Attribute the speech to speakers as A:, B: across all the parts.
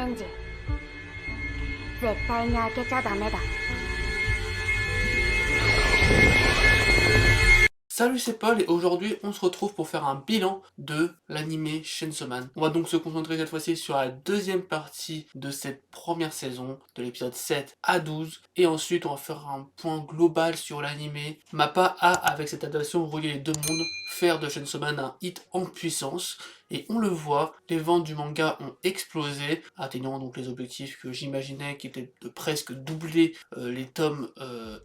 A: レンジ絶対に開けちゃダメだ。
B: Salut, c'est Paul et aujourd'hui on se retrouve pour faire un bilan de l'animé Chainsaw Man. On va donc se concentrer cette fois-ci sur la deuxième partie de cette première saison, de l'épisode 7 à 12, et ensuite on va faire un point global sur l'animé. Mappa a, avec cette adaptation, relié les deux mondes, faire de Chainsaw Man un hit en puissance. Et on le voit, les ventes du manga ont explosé, atteignant donc les objectifs que j'imaginais qui étaient de presque doubler les tomes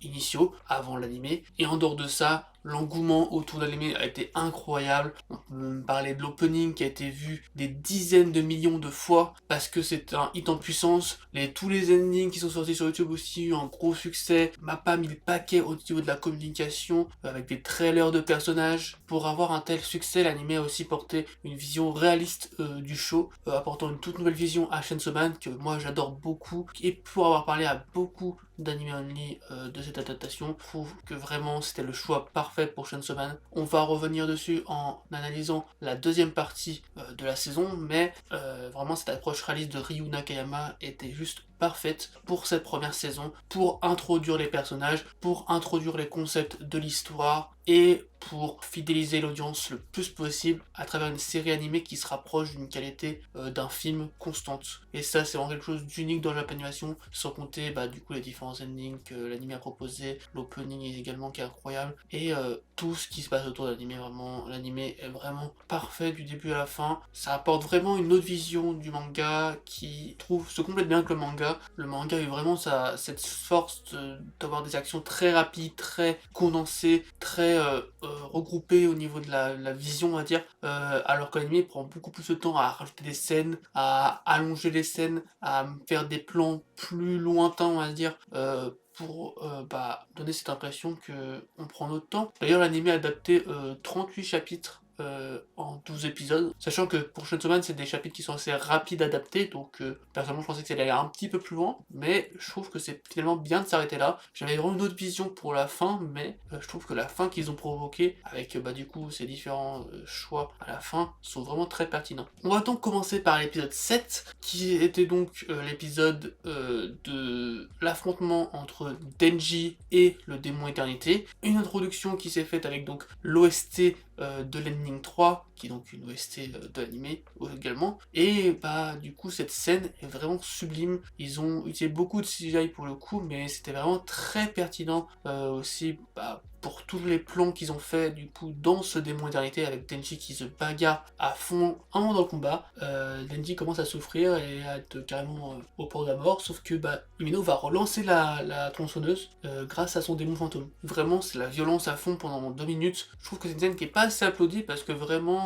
B: initiaux avant l'animé. Et en dehors de ça, l'engouement autour de l'anime a été incroyable. On peut me parler de l'opening qui a été vu des dizaines de millions de fois parce que c'est un hit en puissance. Tous les endings qui sont sortis sur YouTube aussi ont eu un gros succès. Mappa mis le paquet au niveau de la communication avec des trailers de personnages. Pour avoir un tel succès, l'anime a aussi porté une vision réaliste du show, apportant une toute nouvelle vision à Chainsaw Man que moi j'adore beaucoup. Et pour avoir parlé à beaucoup d'anime only de cette adaptation, je trouve que vraiment c'était le choix parfait pour Chainsaw Man. On va revenir dessus en analysant la deuxième partie de la saison, mais vraiment cette approche réaliste de Ryu Nakayama était juste parfaite pour cette première saison, pour introduire les personnages, pour introduire les concepts de l'histoire et pour fidéliser l'audience le plus possible à travers une série animée qui se rapproche d'une qualité d'un film constante. Et ça c'est vraiment quelque chose d'unique dans l'animation, sans compter du coup les différents endings que l'anime a proposé, l'opening également qui est incroyable, et tout ce qui se passe autour de l'anime. Vraiment, l'anime est vraiment parfait du début à la fin. Ça apporte vraiment une autre vision du manga qui se complète bien avec le manga. Le manga a eu vraiment cette force d'avoir des actions très rapides, très condensées, très regroupées au niveau de la vision, on va dire, alors que l'anime prend beaucoup plus de temps à rajouter des scènes, à allonger les scènes, à faire des plans plus lointains, on va dire, pour donner cette impression qu'on prend notre temps. D'ailleurs, l'anime a adapté 38 chapitres en 12 épisodes, sachant que pour Chainsaw Man c'est des chapitres qui sont assez rapides à adapter, donc personnellement je pensais que ça allait aller un petit peu plus loin, mais je trouve que c'est finalement bien de s'arrêter là. J'avais vraiment une autre vision pour la fin, mais je trouve que la fin qu'ils ont provoquée, avec du coup ces différents choix à la fin, sont vraiment très pertinents. On va donc commencer par l'épisode 7, qui était donc l'épisode de l'affrontement entre Denji et le démon éternité. Une introduction qui s'est faite avec donc l'OST de l'ending 3, qui est donc une OST de l'anime également, et du coup cette scène est vraiment sublime. Ils ont utilisé beaucoup de CGI pour le coup, mais c'était vraiment très pertinent aussi pour tous les plans qu'ils ont fait du coup dans ce démon éternité, avec Denji qui se bagarre à fond un moment dans le combat. Denji commence à souffrir et à être carrément au port de la mort, sauf que Himeno va relancer la tronçonneuse grâce à son démon fantôme. Vraiment c'est la violence à fond pendant 2 minutes. Je trouve que c'est une scène qui est pas assez applaudie parce que vraiment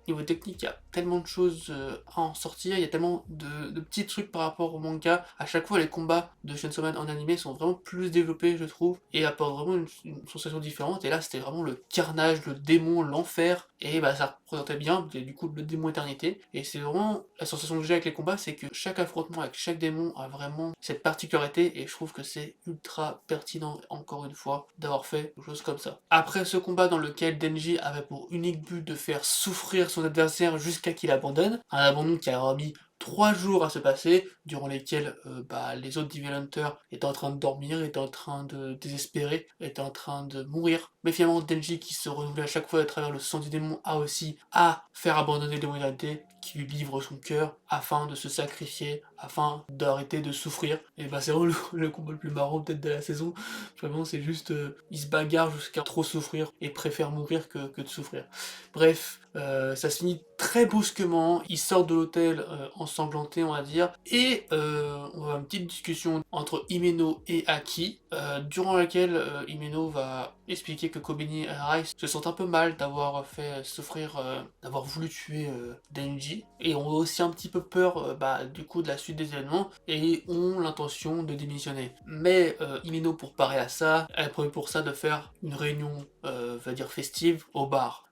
B: niveau technique il y a tellement de choses à en sortir, il y a tellement de petits trucs par rapport au manga. À chaque fois les combats de Chainsaw Man en animé sont vraiment plus développés je trouve, et apportent vraiment une sensation différente. Et là c'était vraiment le carnage, le démon, l'enfer, et ça représentait bien du coup le démon éternité. Et c'est vraiment la sensation que j'ai avec les combats, c'est que chaque affrontement avec chaque démon a vraiment cette particularité, et je trouve que c'est ultra pertinent encore une fois d'avoir fait quelque chose comme ça. Après ce combat dans lequel Denji avait pour unique but de faire souffrir son adversaire jusqu'à qu'il abandonne, un abandon qui a remis 3 jours à se passer, durant lesquels les autres Devil Hunters étaient en train de dormir, étaient en train de désespérer, étaient en train de mourir. Mais finalement Denji, qui se renouvelle à chaque fois à travers le sang du démon, a aussi à faire abandonner le démon éternité, qui lui livre son cœur afin de se sacrifier, afin d'arrêter de souffrir. Et c'est vraiment le combat le plus marrant peut-être de la saison. Vraiment c'est juste, il se bagarre jusqu'à trop souffrir et préfère mourir que de souffrir. Bref, ça se finit très brusquement, il sort de l'hôtel ensanglanté on va dire, et on va avoir une petite discussion entre Himeno et Aki, durant laquelle Himeno va expliquer que Kobeni et Arai se sentent un peu mal d'avoir fait souffrir, d'avoir voulu tuer Denji, et ont aussi un petit peu peur du coup de la suite des événements, et ont l'intention de démissionner. Mais Himeno, pour parer à ça, elle a prévu pour ça de faire une réunion, va dire festive, au bar.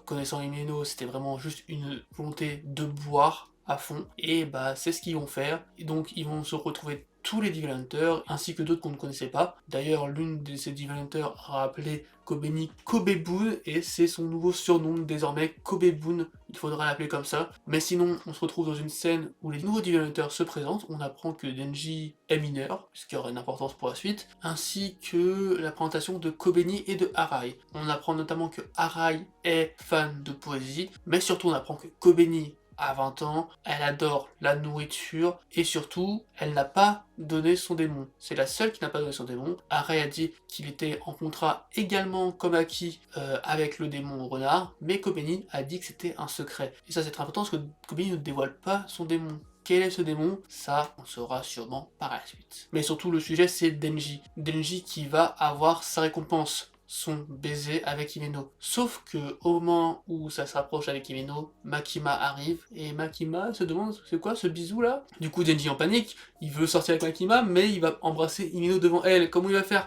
B: Connaissant Himeno, c'était vraiment juste une volonté de boire à fond, et c'est ce qu'ils vont faire. Et donc ils vont se retrouver tous les Devil Hunters, ainsi que d'autres qu'on ne connaissait pas. D'ailleurs, l'une de ces Devil Hunters a appelé Kobeni Kobe-Boon, et c'est son nouveau surnom désormais, Kobe-Boon, il faudra l'appeler comme ça. Mais sinon, on se retrouve dans une scène où les nouveaux Devil Hunters se présentent, on apprend que Denji est mineur, ce qui aura une importance pour la suite, ainsi que la présentation de Kobeni et de Arai. On apprend notamment que Arai est fan de poésie, mais surtout on apprend que Kobeni à 20 ans, elle adore la nourriture, et surtout, elle n'a pas donné son démon. C'est la seule qui n'a pas donné son démon. Arai a dit qu'il était en contrat également comme Aki avec le démon renard, mais Kobeni a dit que c'était un secret. Et ça c'est très important parce que Kobeni ne dévoile pas son démon. Quel est ce démon? Ça, on saura sûrement par la suite. Mais surtout, le sujet, c'est Denji. Denji qui va avoir sa récompense, son baiser avec Himeno. Sauf que au moment où ça se rapproche avec Himeno, Makima arrive, et Makima se demande c'est quoi ce bisou là? Du coup Denji en panique, il veut sortir avec Makima, mais il va embrasser Himeno devant elle. Comment il va faire?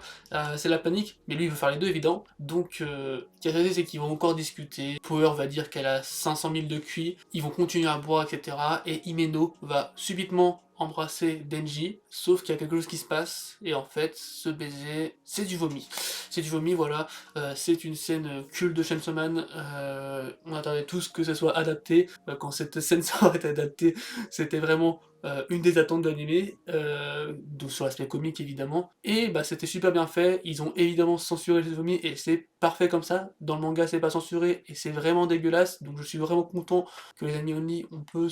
B: C'est la panique, mais lui il veut faire les deux évidemment. Donc ce qui est arrivé, c'est qu'ils vont encore discuter. Power va dire qu'elle a 500 000 de QI, ils vont continuer à boire, etc. Et Himeno va subitement embrasser Denji, sauf qu'il y a quelque chose qui se passe, et en fait, ce baiser, c'est du vomi. C'est du vomi, voilà. C'est une scène culte de Chainsaw Man. On attendait tous que ça soit adapté. Quand cette scène sera adaptée, c'était vraiment une des attentes de l'animé, sur l'aspect comique évidemment, et bah c'était super bien fait. Ils ont évidemment censuré les vomis, et c'est parfait comme ça. Dans le manga c'est pas censuré, et c'est vraiment dégueulasse, donc je suis vraiment content que les anime only, on peut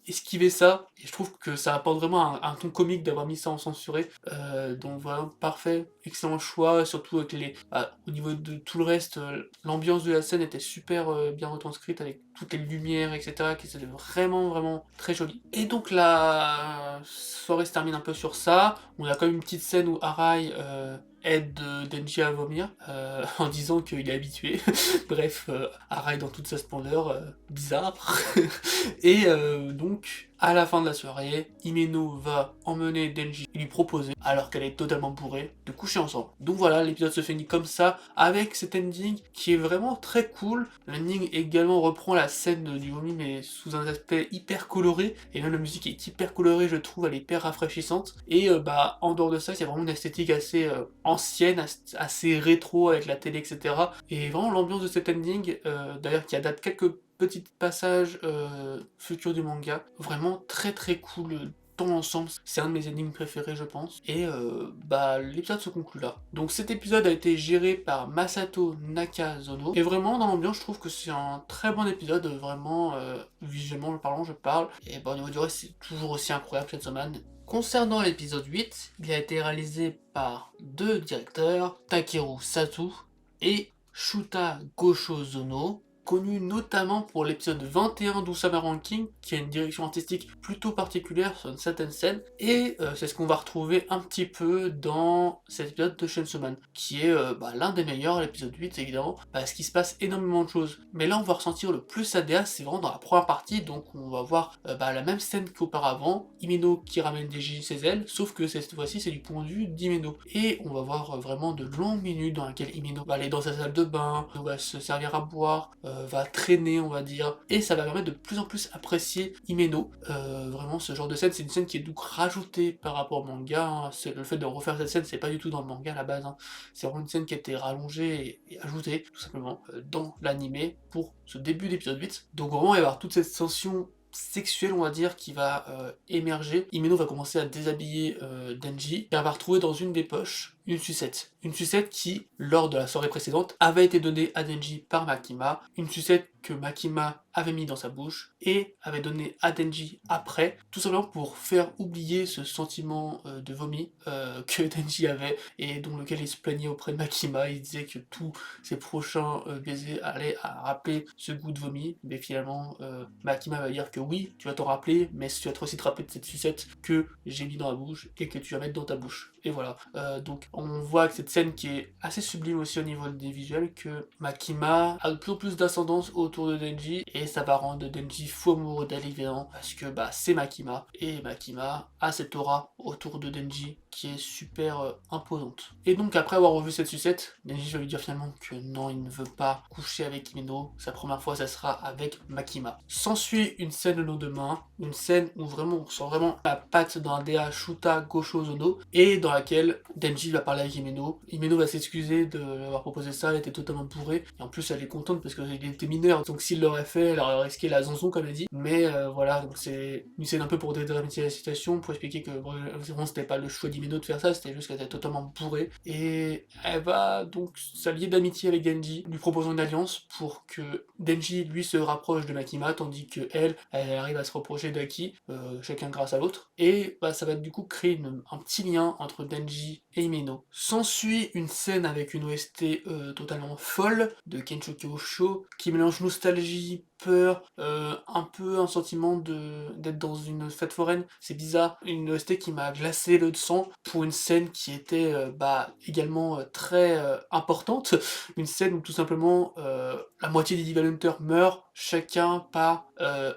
B: esquiver ça, et je trouve que ça apporte vraiment un ton comique d'avoir mis ça en censuré, donc voilà, parfait, excellent choix, surtout avec au niveau de tout le reste, l'ambiance de la scène était super bien retranscrite, avec toutes les lumières, etc., qui étaient vraiment très joli. Et donc la soirée se termine un peu sur ça. On a quand même une petite scène où Arai aide Denji à vomir, en disant qu'il est habitué. Bref, Arai dans toute sa splendeur, bizarre. Et donc, à la fin de la soirée, Himeno va emmener Denji et lui proposer, alors qu'elle est totalement bourrée, de coucher ensemble. Donc voilà, l'épisode se finit comme ça, avec cet ending qui est vraiment très cool. L'ending également reprend la scène du vomi, mais sous un aspect hyper coloré, et même la musique est hyper colorée, je trouve, elle est hyper rafraîchissante. Et bah, en dehors de ça, c'est vraiment une esthétique assez ancienne, assez rétro avec la télé, etc. Et vraiment l'ambiance de cet ending, d'ailleurs qui adapte quelques petits passages futurs du manga, vraiment très cool dans l'ensemble, c'est un de mes endings préférés je pense, et bah l'épisode se conclut là. Donc cet épisode a été géré par Masato Nakazono, et vraiment dans l'ambiance je trouve que c'est un très bon épisode, vraiment visuellement parlant je parle, et bah au niveau du reste c'est toujours aussi incroyable Chainsaw Man. Concernant l'épisode 8, il a été réalisé par deux directeurs, Takeru Sato et Shuta Goshozono, connu notamment pour l'épisode 21 d'Usama Ranking, qui a une direction artistique plutôt particulière sur une certaine scène, et c'est ce qu'on va retrouver un petit peu dans cet épisode de Chainsaw Man, qui est l'un des meilleurs, l'épisode 8 évidemment, parce qu'il se passe énormément de choses. Mais là on va ressentir le plus ADA, c'est vraiment dans la première partie, donc on va voir la même scène qu'auparavant, Himeno qui ramène Denji ses ailes, sauf que cette fois-ci c'est du point de vue d'Himeno, et on va voir vraiment de longues minutes dans lesquelles Himeno va aller dans sa salle de bain, va se servir à boire, va traîner on va dire, et ça va permettre de plus en plus apprécier Himeno. Vraiment ce genre de scène, c'est une scène qui est donc rajoutée par rapport au manga, hein. Le fait de refaire cette scène c'est pas du tout dans le manga à la base, hein. C'est vraiment une scène qui a été rallongée et ajoutée tout simplement dans l'animé pour ce début d'épisode 8, donc vraiment il va y avoir toute cette tension sexuelle on va dire qui va émerger. Himeno va commencer à déshabiller Denji, et elle va retrouver dans une des poches une sucette qui, lors de la soirée précédente, avait été donnée à Denji par Makima, une sucette que Makima avait mis dans sa bouche et avait donné à Denji après, tout simplement pour faire oublier ce sentiment de vomi que Denji avait et dont lequel il se plaignait auprès de Makima. Il disait que tous ses prochains baisers allaient à rappeler ce goût de vomi, mais finalement Makima va dire que oui, tu vas t'en rappeler, mais tu vas aussi te rappeler de cette sucette que j'ai mis dans la bouche et que tu vas mettre dans ta bouche. Et voilà, donc on voit avec cette scène qui est assez sublime aussi au niveau des visuels que Makima a de plus en plus d'ascendance autour de Denji, et ça va rendre Denji fou amoureux d'elle évidemment, parce que c'est Makima, et Makima a cette aura autour de Denji qui est super imposante. Et donc après avoir revu cette sucette, Denji va lui dire finalement que non, il ne veut pas coucher avec Himeno, sa première fois ça sera avec Makima. S'ensuit une scène le lendemain, une scène où vraiment on sent vraiment la patte d'un DA Shuta Gosho Zono, et dans laquelle Denji va parler avec Himeno. Himeno va s'excuser de lui avoir proposé ça, elle était totalement bourrée, et en plus elle est contente parce qu'il était mineur, donc s'il l'aurait fait, elle aurait risqué la zanzon comme elle dit. Mais voilà, donc c'est une scène un peu pour dédramatiser la situation, pour expliquer que vraiment c'était pas le choix d'Himeno de faire ça, c'était juste qu'elle était totalement bourrée. Et elle va donc s'allier d'amitié avec Denji, lui proposant une alliance pour que Denji lui se rapproche de Makima, tandis que elle arrive à se rapprocher d'Aki, chacun grâce à l'autre. Et bah, ça va du coup créer un petit lien entre Denji et Himeno. S'ensuit une scène avec une OST totalement folle de Kencho Kyosho qui mélange nostalgie, peur, un peu un sentiment d'être dans une fête foraine, c'est bizarre, une OST qui m'a glacé le sang pour une scène qui était également très importante, une scène où tout simplement la moitié des Devil Hunters meurent, chacun par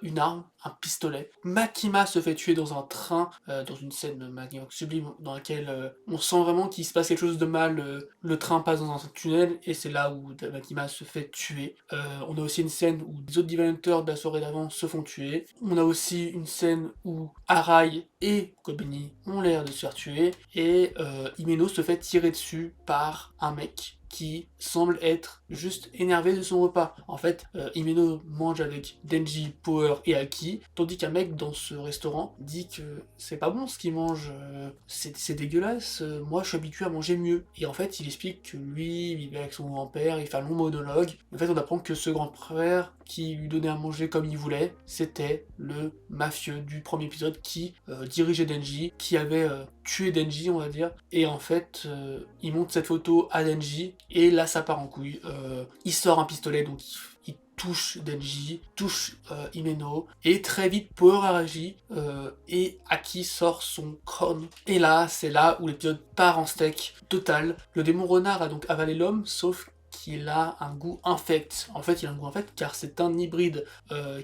B: une arme, un pistolet. Makima se fait tuer dans un train, dans une scène magnifique sublime dans laquelle on sent vraiment qu'il se passe quelque chose de mal, le train passe dans un tunnel et c'est là où Makima se fait tuer. On a aussi une scène où les autres Devil Hunters de la soirée d'avant se font tuer. On a aussi une scène où Arai et Kobeni ont l'air de se faire tuer et Himeno se fait tirer dessus par un mec qui semble être juste énervé de son repas. En fait, Himeno mange avec Denji, Power et Aki, tandis qu'un mec dans ce restaurant dit que c'est pas bon ce qu'il mange, c'est dégueulasse, moi je suis habitué à manger mieux. Et en fait, il explique que lui, il vivait avec son grand-père, il fait un long monologue. En fait, on apprend que ce grand-père qui lui donnait à manger comme il voulait, c'était le mafieux du premier épisode qui dirigeait Denji, qui avait tué Denji, on va dire. Et en fait, il montre cette photo à Denji, et là ça part en couille. Il sort un pistolet, donc il touche Denji, touche Himeno, et très vite Power réagit, et Aki sort son crâne. Et là, c'est là où l'épisode part en steak total. Le démon renard a donc avalé l'homme, sauf qu'il a un goût infect. En fait, il a un goût infect car c'est un hybride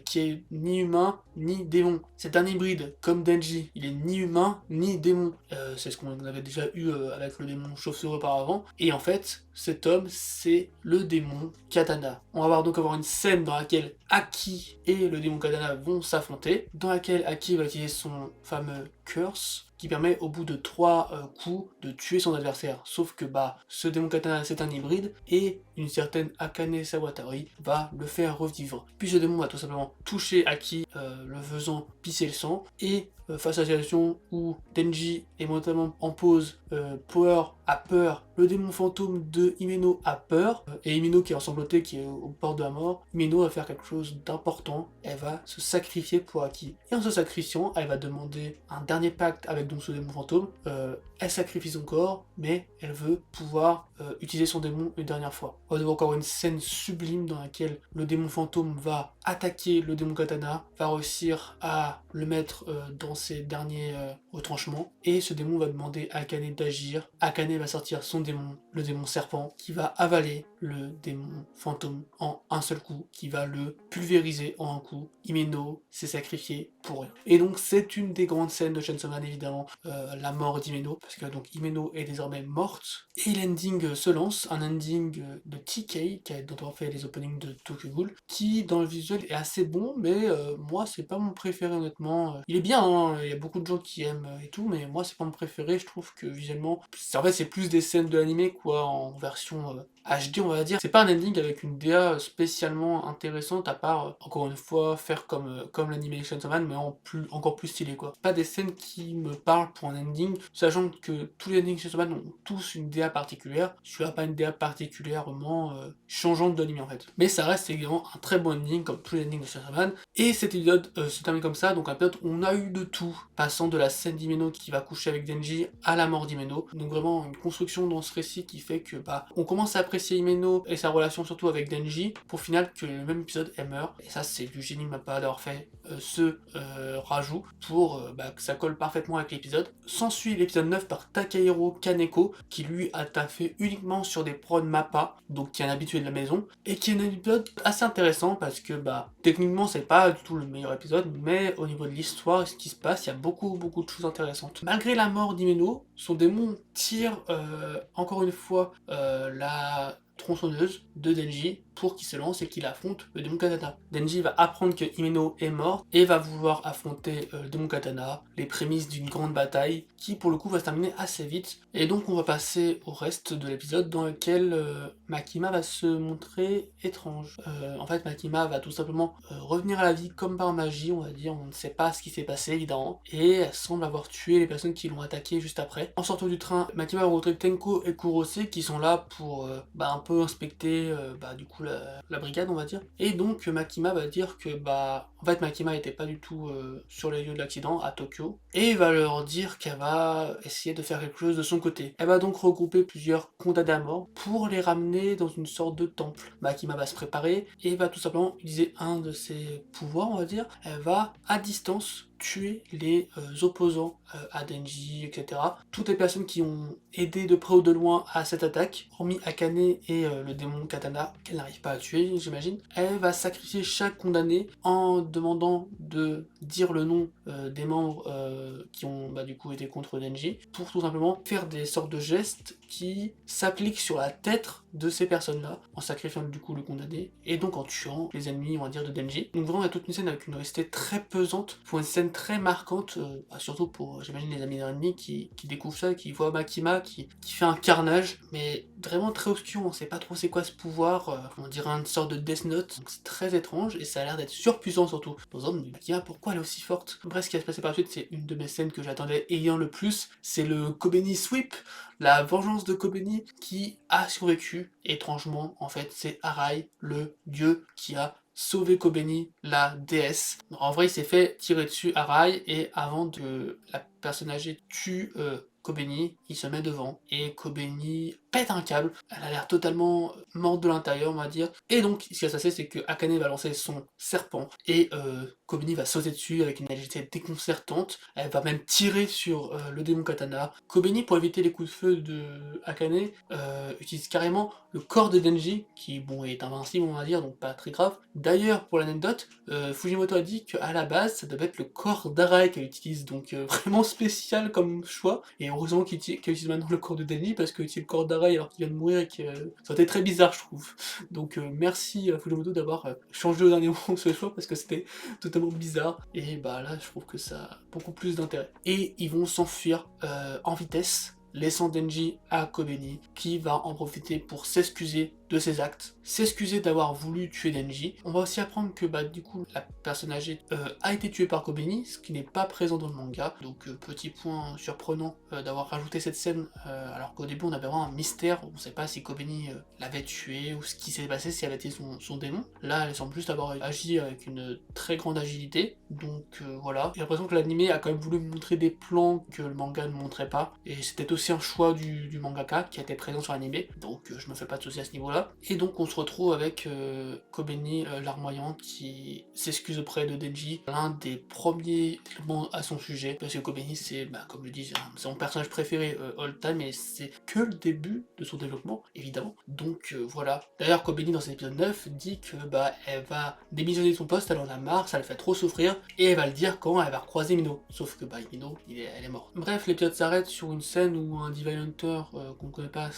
B: qui est ni humain ni démon. C'est un hybride comme Denji, il est ni humain ni démon. C'est ce qu'on avait déjà eu avec le démon chauve-souris auparavant. Et en fait, cet homme, c'est le démon Katana. On va donc avoir une scène dans laquelle Aki et le démon Katana vont s'affronter, dans laquelle Aki va utiliser son fameux curse, qui permet au bout de 3 coups de tuer son adversaire. Sauf que ce démon katana c'est un hybride, et une certaine Akane Sawatari va le faire revivre. Puis ce démon va tout simplement toucher Aki, le faisant pisser le sang, et face à la situation où Denji est notamment en pause, Power a peur, le démon fantôme de Himeno a peur, et Himeno qui est ensanglanté, qui est au bord de la mort, Himeno va faire quelque chose d'important, elle va se sacrifier pour Aki. Et en se sacrifiant, elle va demander un dernier pacte avec donc ce démon fantôme, elle sacrifie son corps, mais elle veut pouvoir utiliser son démon une dernière fois. On va devoir encore une scène sublime dans laquelle le démon fantôme va attaquer le démon katana, va réussir à le mettre dans ses derniers retranchements, et ce démon va demander à Akane d'agir. Akane va sortir son démon, le démon serpent, qui va avaler le démon fantôme en un seul coup, qui va le pulvériser en un coup. Himeno s'est sacrifié pour rien. Et donc c'est une des grandes scènes de Chainsaw Man, évidemment, la mort d'Himeno, parce que donc Himeno est désormais morte, et l'ending se lance, un ending de TK, dont on a fait les openings de Tokyo Ghoul, qui dans le visuel est assez bon, mais moi c'est pas mon préféré honnêtement. Il est bien, hein, il y a beaucoup de gens qui aiment et tout, mais moi c'est pas mon préféré, je trouve que visuellement, en fait c'est plus des scènes de l'animé quoi, en version HD on va dire. C'est pas un ending avec une DA spécialement intéressante, à part, encore une fois, faire comme l'animé Chainsaw Man, mais encore plus stylé quoi. Pas des scènes qui me parlent pour un ending, sachant que tous les endings Chainsaw Man ont tous une DA particulière. Celui-là pas une DA particulièrement changeante de l'animé en fait. Mais ça reste également un très bon ending, comme tous les endings de Chainsaw Man. Et cet épisode se termine comme ça, donc un épisode où on a eu de tout, passant de la scène d'Himeno qui va coucher avec Denji à la mort d'Himeno. Donc vraiment une construction dans ce récit qui fait que on commence à apprécier Himeno et sa relation surtout avec Denji, pour final que le même épisode elle meurt. Et ça c'est du génie de ma part d'avoir fait ce rajout pour que ça colle parfaitement avec l'épisode. S'ensuit l'épisode 9 par Takahiro Kaneko, qui lui a taffé uniquement sur des prods MAPPA, donc qui est un habitué de la maison, et qui est un épisode assez intéressant parce que techniquement c'est pas du tout le meilleur épisode, mais au niveau de l'histoire et ce qui se passe, il y a beaucoup de choses intéressantes. Malgré la mort d'Himeno, son démon tire encore une fois la tronçonneuse de Denji pour qu'il se lance et qu'il affronte le démon katana. Denji va apprendre que Himeno est mort et va vouloir affronter le démon katana, les prémices d'une grande bataille qui pour le coup va se terminer assez vite. Et donc on va passer au reste de l'épisode dans lequel Makima va se montrer étrange. En fait Makima va tout simplement revenir à la vie comme par magie, on va dire, on ne sait pas ce qui s'est passé évidemment, et elle semble avoir tué les personnes qui l'ont attaqué juste après. En sortant du train, Makima va rencontrer Tenko et Kurose qui sont là pour un peu inspecter du coup la brigade on va dire. Et donc Makima va dire que en fait Makima était pas du tout sur les lieux de l'accident à Tokyo, et va leur dire qu'elle va essayer de faire quelque chose de son côté. Elle va donc regrouper plusieurs condamnés à mort pour les ramener dans une sorte de temple. Makima va se préparer et va tout simplement utiliser un de ses pouvoirs on va dire. Elle va à distance tuer les opposants à Denji, etc. Toutes les personnes qui ont aidé de près ou de loin à cette attaque, hormis Akane et le démon Katana, qu'elle n'arrive pas à tuer, j'imagine. Elle va sacrifier chaque condamné en demandant de dire le nom des membres qui ont du coup été contre Denji, pour tout simplement faire des sortes de gestes qui s'appliquent sur la tête de ces personnes-là, en sacrifiant du coup le condamné, et donc en tuant les ennemis, on va dire, de Denji. Donc vraiment, il y a toute une scène avec une réalité très pesante, pour une scène très marquante, surtout pour, j'imagine, les amis d'Annie qui découvrent ça, qui voient Makima qui fait un carnage, mais vraiment très obscur, on sait pas trop c'est quoi ce pouvoir, on dirait une sorte de Death Note, donc c'est très étrange, et ça a l'air d'être surpuissant surtout. Dans hommes, Makima, pourquoi elle est aussi forte? Bref, ce qui va se passer par la suite, c'est une de mes scènes que j'attendais ayant le plus, c'est le Kobeni Sweep, la vengeance de Kobeni qui a survécu. Étrangement, en fait, c'est Arai, le dieu, qui a sauvé Kobeni, la déesse. En vrai, il s'est fait tirer dessus Arai, et avant que la personne âgée tue Kobeni, il se met devant, et Kobeni pète un câble, elle a l'air totalement morte de l'intérieur, on va dire, et donc ce qui va se passer, c'est que Akane va lancer son serpent, et Kobeni va sauter dessus avec une agilité déconcertante, elle va même tirer sur le démon katana. Kobeni, pour éviter les coups de feu de Akane, utilise carrément le corps de Denji, qui bon est invincible on va dire, donc pas très grave. D'ailleurs, pour l'anecdote, Fujimoto a dit qu'à la base, ça devait être le corps d'Arai qu'elle utilise, donc vraiment spécial comme choix, et heureusement qu'elle utilise maintenant le corps de Denji, parce que utiliser le corps d'Arai alors qu'il vient de mourir, et que ça aurait été très bizarre je trouve. Donc merci à Fujimoto d'avoir changé au dernier moment ce choix, parce que c'était totalement bizarre, et là je trouve que ça a beaucoup plus d'intérêt. Et ils vont s'enfuir en vitesse, laissant Denji à Kobeni, qui va en profiter pour s'excuser de ses actes, s'excuser d'avoir voulu tuer Denji. On va aussi apprendre que du coup la personne âgée a été tuée par Kobeni, ce qui n'est pas présent dans le manga, donc petit point surprenant d'avoir rajouté cette scène, alors qu'au début on avait vraiment un mystère, on ne sait pas si Kobeni l'avait tué, ou ce qui s'est passé, si elle était son démon. Là elle semble juste avoir agi avec une très grande agilité, donc voilà. J'ai l'impression que l'anime a quand même voulu montrer des plans que le manga ne montrait pas, et c'était aussi un choix du mangaka qui était présent sur l'anime, donc je me fais pas de soucis à ce niveau-là. Et donc on se retrouve avec Kobeni larmoyant qui s'excuse auprès de Denji, l'un des premiers éléments à son sujet, parce que Kobeni c'est, comme je dis, c'est mon personnage préféré all time, et c'est que le début de son développement, évidemment. Donc voilà. D'ailleurs Kobeni dans cet épisode 9 dit que elle va démissionner de son poste, elle en a marre, ça le fait trop souffrir, et elle va le dire quand elle va recroiser Mino. Sauf que Mino, elle est morte. Bref, l'épisode s'arrête sur une scène où un Divine Hunter qu'on connaît pas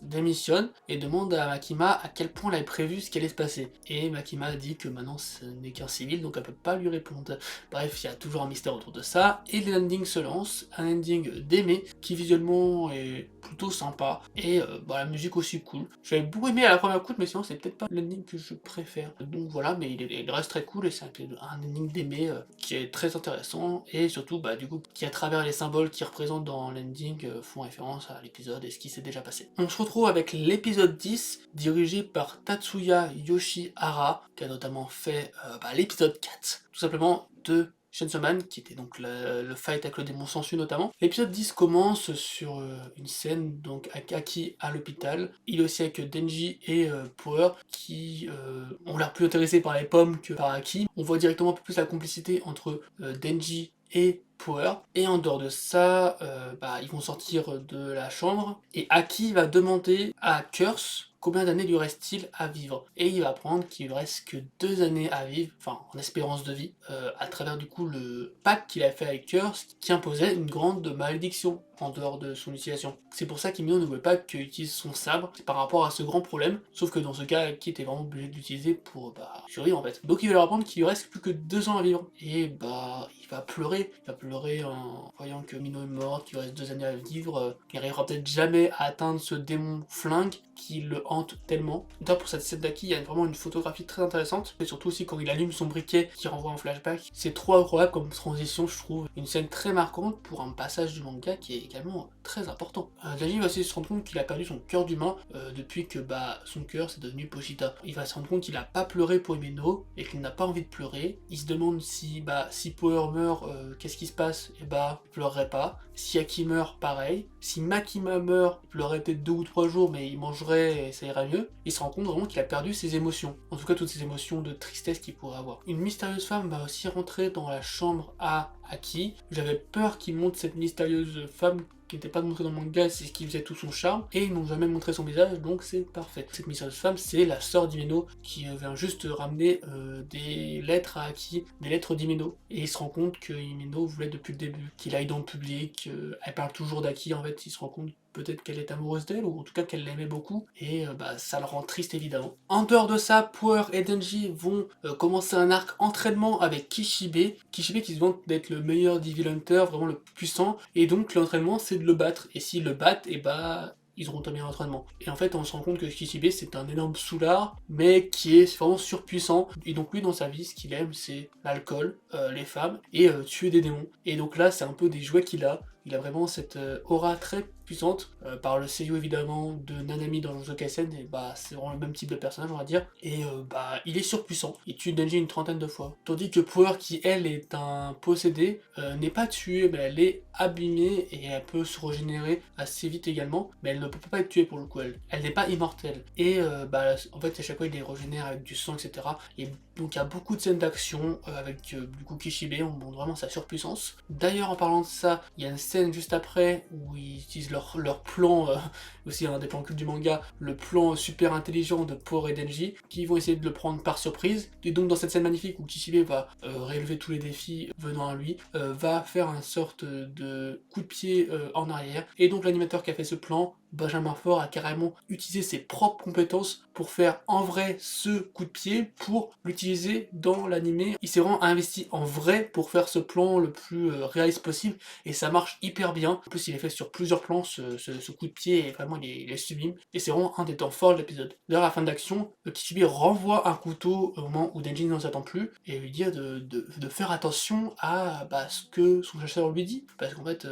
B: démissionne et demande à Makima à quel point elle avait prévu ce qui allait se passer. Et Makima dit que maintenant ce n'est qu'un civil, donc elle peut pas lui répondre. Bref, il y a toujours un mystère autour de ça, et l'ending se lance, un ending d'Aimé, qui visuellement est plutôt sympa, et la musique aussi cool. J'avais beaucoup aimé à la première écoute, mais sinon c'est peut-être pas l'ending que je préfère. Donc voilà, mais il reste très cool, et c'est un ending d'Aimé qui est très intéressant, et surtout du coup qui à travers les symboles qui représentent dans l'ending font référence à l'épisode et ce qui s'est déjà passé. On se retrouve avec l'épisode 10, dirigé par Tatsuya Yoshihara, qui a notamment fait l'épisode 4, tout simplement de Chainsaw Man, qui était donc le fight avec le démon sensu notamment. L'épisode 10 commence sur une scène donc avec Aki à l'hôpital. Il est aussi avec Denji et Power qui ont l'air plus intéressés par les pommes que par Aki. On voit directement un peu plus la complicité entre Denji et Power. Et en dehors de ça, ils vont sortir de la chambre et Aki va demander à Curse combien d'années lui reste-t-il à vivre. Et il va apprendre qu'il lui reste que 2 années à vivre, enfin en espérance de vie, à travers du coup le pacte qu'il a fait avec Curse qui imposait une grande malédiction en dehors de son utilisation. C'est pour ça qu'Emino ne voulait pas qu'il utilise son sabre, c'est par rapport à ce grand problème, sauf que dans ce cas, Aki était vraiment obligé de l'utiliser pour survivre en fait. Donc il va leur apprendre qu'il lui reste plus que 2 ans à vivre. Et il va pleurer en voyant que Mino est mort, qu'il lui reste 2 années à vivre, qu'il n'arrivera peut-être jamais à atteindre ce démon flingue qui le hante tellement. D'ailleurs pour cette scène d'Aki, il y a vraiment une photographie très intéressante, et surtout aussi quand il allume son briquet qui renvoie en flashback. C'est trop incroyable comme transition, je trouve. Une scène très marquante pour un passage du manga qui est également très important. Denji va aussi se rendre compte qu'il a perdu son cœur d'humain depuis que son cœur c'est devenu Pochita. Il va se rendre compte qu'il a pas pleuré pour Himeno et qu'il n'a pas envie de pleurer. Il se demande si Power meurt, qu'est-ce qui se passe? Et il pleurerait pas. Si Aki meurt, pareil. Si Makima meurt, il pleurerait peut-être 2 ou 3 jours, mais il mangerait et ça irait mieux. Il se rend compte vraiment qu'il a perdu ses émotions. En tout cas, toutes ces émotions de tristesse qu'il pourrait avoir. Une mystérieuse femme va aussi rentrer dans la chambre à Aki. J'avais peur qu'il montre cette mystérieuse femme qui n'était pas montrée dans le manga, c'est ce qui faisait tout son charme, et ils n'ont jamais montré son visage, donc c'est parfait. Cette mystérieuse femme, c'est la sœur d'Himeno, qui vient juste ramener des lettres à Aki, des lettres d'Himeno, et il se rend compte que Himeno voulait depuis le début qu'il aille dans le public, elle parle toujours d'Aki, en fait, il se rend compte peut-être qu'elle est amoureuse d'elle, ou en tout cas qu'elle l'aimait beaucoup, et ça le rend triste évidemment. En dehors de ça, Power et Denji vont commencer un arc entraînement avec Kishibe qui se vante d'être le meilleur Devil Hunter, vraiment le plus puissant, et donc l'entraînement c'est de le battre, et s'ils le battent, ils auront terminé l'entraînement. Et en fait, on se rend compte que Kishibe, c'est un énorme soulard, mais qui est vraiment surpuissant. Et donc lui, dans sa vie, ce qu'il aime, c'est l'alcool, les femmes, et tuer des démons. Et donc là, c'est un peu des jouets qu'il a. Il a vraiment cette aura très puissante, par le seiyuu évidemment de Nanami dans Jujutsu Kaisen, et c'est vraiment le même type de personnage on va dire, et il est surpuissant, il tue Denji une trentaine de fois, tandis que Power qui elle est un possédé, n'est pas tuée, mais elle est abîmée et elle peut se régénérer assez vite également, mais elle ne peut pas être tuée pour le coup, elle n'est pas immortelle, et en fait à chaque fois il les régénère avec du sang etc, et donc il y a beaucoup de scènes d'action avec du coup Kishibe, on montre vraiment sa surpuissance. D'ailleurs en parlant de ça, il y a une scène juste après où ils utilisent leur plan, aussi un des plans cultes du manga, le plan super intelligent de Power et Denji, qui vont essayer de le prendre par surprise. Et donc dans cette scène magnifique où Kishibe va réélever tous les défis venant à lui, va faire une sorte de coup de pied en arrière, et donc l'animateur qui a fait ce plan, Benjamin Faure, a carrément utilisé ses propres compétences pour faire en vrai ce coup de pied, pour l'utiliser dans l'animé. Il s'est vraiment investi en vrai pour faire ce plan le plus réaliste possible, et ça marche hyper bien. En plus il est fait sur plusieurs plans, ce coup de pied, et vraiment il est sublime, et c'est vraiment un des temps forts de l'épisode. D'ailleurs à la fin d'action, Kishibe renvoie un couteau au moment où Denji n'en s'attend plus, et lui dit de faire attention à ce que son chasseur lui dit, parce qu'en fait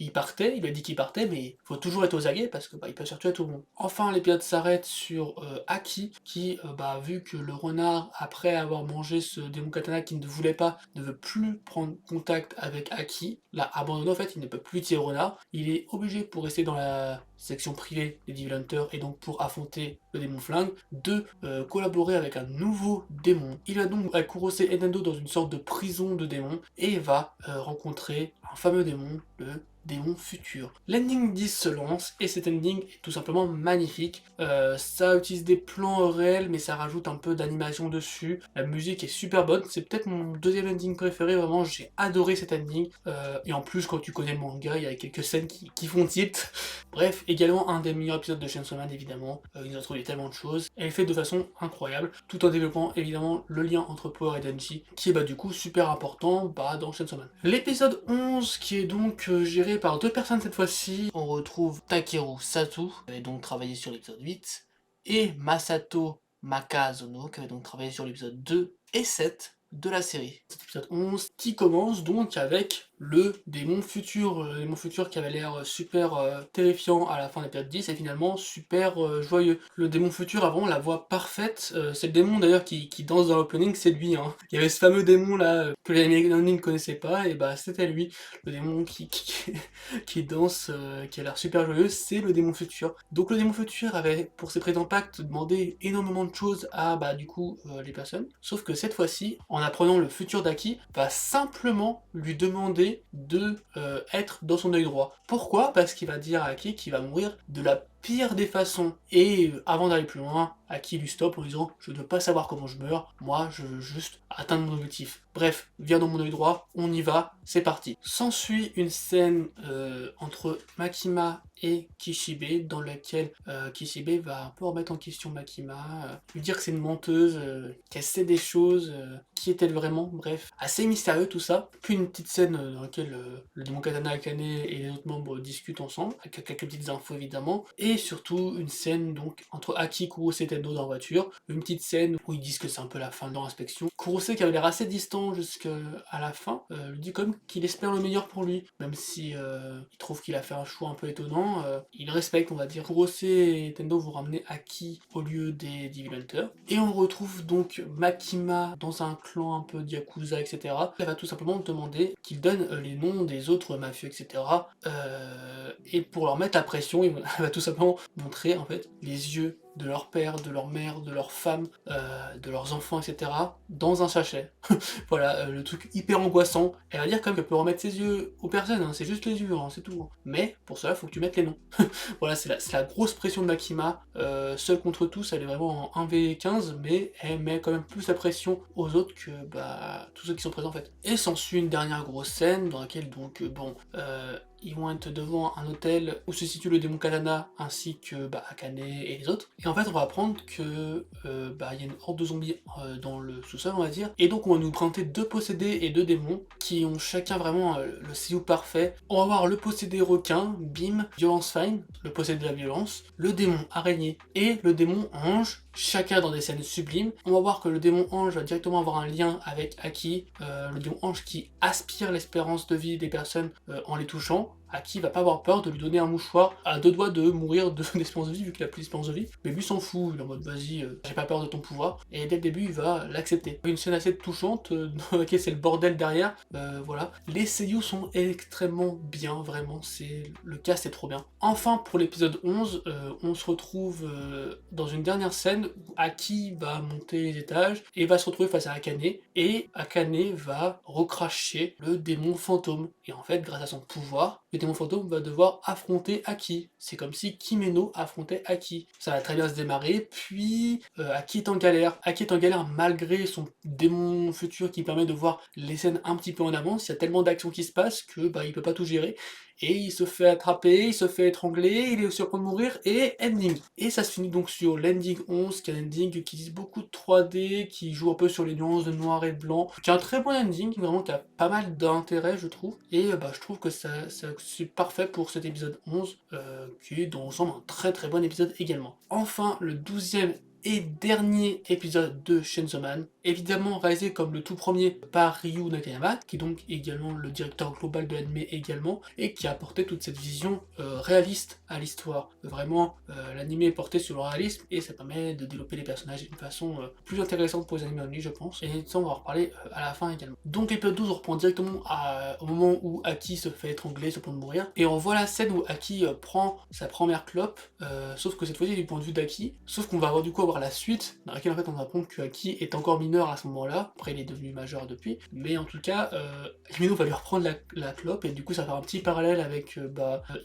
B: il a dit qu'il partait, mais il faut toujours être aux aguets parce que il peut se tuer à tout le monde. Enfin, l'épisode s'arrête sur Aki, qui, vu que le renard, après avoir mangé ce démon katana qui ne voulait pas, ne veut plus prendre contact avec Aki, l'a abandonné en fait, il ne peut plus utiliser le renard, il est obligé pour rester dans la section privée des Devil Hunters et donc pour affronter le démon flingue, de collaborer avec un nouveau démon. Il va donc à Kurose Edendo dans une sorte de prison de démons et va rencontrer un fameux démon, le démon futur. L'ending 10 se lance et cet ending est tout simplement magnifique. Ça utilise des plans réels mais ça rajoute un peu d'animation dessus. La musique est super bonne, c'est peut-être mon deuxième ending préféré, vraiment j'ai adoré cet ending. Et en plus quand tu connais le manga, il y a quelques scènes qui font tilt. Bref, également un des meilleurs épisodes de Chainsaw Man évidemment, il nous a trouvé tellement de choses. Elle est faite de façon incroyable, tout en développant évidemment le lien entre Power et Denji, qui est du coup super important dans Chainsaw Man. L'épisode 11 qui est donc géré par 2 personnes cette fois-ci, on retrouve Takeru Sato, qui avait donc travaillé sur l'épisode 8, et Masato Makazono, qui avait donc travaillé sur l'épisode 2 et 7 de la série. Cet épisode 11 qui commence donc avec le démon futur. Le démon futur qui avait l'air super terrifiant à la fin de l'épisode 10 est finalement super joyeux. Le démon futur a vraiment la voix parfaite. C'est le démon d'ailleurs qui danse dans l'opening, c'est lui. Hein. Il y avait ce fameux démon là que les Américains ne connaissaient pas, et bah c'était lui. Le démon qui danse, qui a l'air super joyeux, c'est le démon futur. Donc le démon futur avait, pour ses présents pactes, demandé énormément de choses à, bah du coup, les personnes. Sauf que cette fois-ci, en apprenant le futur d'Aki, va simplement lui demander de être dans son œil droit. Pourquoi? Parce qu'il va dire à Aki qu'il va mourir de la pire des façons. Et avant d'aller plus loin, Aki lui stoppe en disant je ne veux pas savoir comment je meurs, moi je veux juste atteindre mon objectif. Bref, viens dans mon œil droit, on y va, c'est parti. S'ensuit une scène entre Makima et Kishibe, dans laquelle Kishibe va un peu remettre en question Makima, lui dire que c'est une menteuse, qu'elle sait des choses, qui est-elle vraiment, bref. Assez mystérieux tout ça. Puis une petite scène dans laquelle le démon Katana Akane et les autres membres discutent ensemble, avec quelques petites infos évidemment, et surtout une scène donc entre Aki, Kurose et Tendo dans la voiture, une petite scène où ils disent que c'est un peu la fin de leur inspection. Kurose, qui avait l'air assez distant jusqu'à la fin, lui dit comme qu'il espère le meilleur pour lui, même si il trouve qu'il a fait un choix un peu étonnant, il respecte, on va dire. Kurose et Tendo vont ramener Aki au lieu des Devil Hunters, et on retrouve donc Makima dans un clan un peu de Yakuza, etc. Elle va tout simplement demander qu'il donne les noms des autres mafieux, etc. Et pour leur mettre la pression, elle va tout simplement montrer en fait les yeux de leur père, de leur mère, de leur femme, de leurs enfants, etc. dans un sachet. Voilà, le truc hyper angoissant. Elle va dire quand même qu'elle peut remettre ses yeux aux personnes, hein, c'est juste les yeux, hein, c'est tout. Hein. Mais pour cela, il faut que tu mettes les noms. Voilà, c'est la grosse pression de Makima. Seule contre tous, elle est vraiment en 1v15, mais elle met quand même plus la pression aux autres que bah, tous ceux qui sont présents en fait. Et s'ensuit une dernière grosse scène dans laquelle donc, ils vont être devant un hôtel où se situe le démon Katana ainsi que bah, Akane et les autres. Et en fait, on va apprendre que bah, y a une horde de zombies dans le sous-sol, on va dire. Et donc, on va nous présenter deux possédés et deux démons qui ont chacun vraiment le CEO parfait. On va voir le possédé requin, Bim, Violence Fine, le possédé de la violence, le démon araignée et le démon ange, chacun dans des scènes sublimes. On va voir que le démon ange va directement avoir un lien avec Aki, le démon ange qui aspire l'espérance de vie des personnes en les touchant. Aki va pas avoir peur de lui donner un mouchoir à deux doigts de mourir d'espérance de vie vu qu'il a plus d'espérance de vie, mais lui s'en fout, il est en mode vas-y, j'ai pas peur de ton pouvoir, et dès le début il va l'accepter. Une scène assez touchante, dans laquelle c'est le bordel derrière, voilà. Les seiyuu sont extrêmement bien, vraiment, le cast est trop bien. Enfin pour l'épisode 11, on se retrouve dans une dernière scène où Aki va monter les étages et va se retrouver face à Akane, et Akane va recracher le démon fantôme, et en fait grâce à son pouvoir, le démon fantôme va devoir affronter Aki. C'est comme si Kimeno affrontait Aki. Ça va très bien se démarrer, puis Aki est en galère. Aki est en galère malgré son démon futur qui permet de voir les scènes un petit peu en avance. Il y a tellement d'actions qui se passent que bah, il peut pas tout gérer. Et il se fait attraper, il se fait étrangler, il est sur le point de mourir, et ending. Et ça se finit donc sur l'ending 11, qui est un ending qui utilise beaucoup de 3D, qui joue un peu sur les nuances de noir et de blanc, qui est un très bon ending, vraiment qui a pas mal d'intérêt je trouve, et bah, je trouve que c'est parfait pour cet épisode 11, qui est dans l'ensemble un très très bon épisode également. Enfin, le 12e et dernier épisode de Chainsaw Man, évidemment réalisé comme le tout premier par Ryu Nakayama, qui est donc également le directeur global de l'anime également, et qui a apporté toute cette vision réaliste à l'histoire. Vraiment, l'anime est porté sur le réalisme, et ça permet de développer les personnages d'une façon plus intéressante pour les animés only, je pense, et ça on va en reparler à la fin également. Donc l'épisode 12, on reprend directement au moment où Aki se fait étrangler, sur le point de mourir, et on voit la scène où Aki prend sa première clope, sauf que cette fois-ci du point de vue d'Aki, sauf qu'on va avoir du coup la suite, dans laquelle en fait on apprend que Aki est encore mineur à ce moment-là, après il est devenu majeur depuis, mais en tout cas, Himeno va lui reprendre la clope, et du coup ça va faire un petit parallèle avec